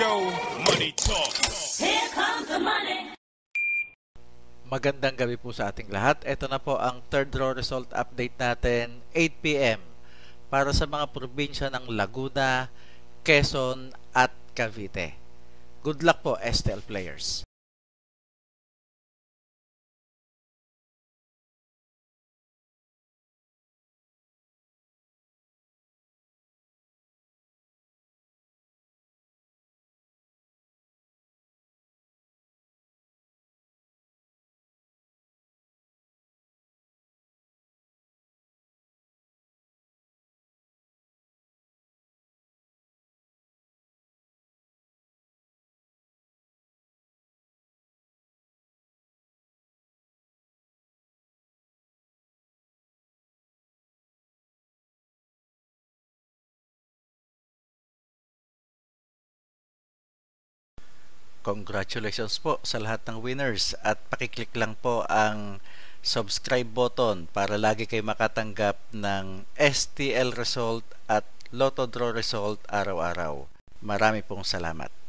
go. Money talk. Here comes the money. Magandang gabi po sa ating lahat. Ito na po ang third draw result update natin, 8 PM para sa mga probinsya ng Laguna, Quezon at Cavite. Good luck po, STL players. Congratulations po sa lahat ng winners at pakiclick lang po ang subscribe button para lagi kayo makatanggap ng STL result at Lotto Draw result araw-araw. Marami pong salamat.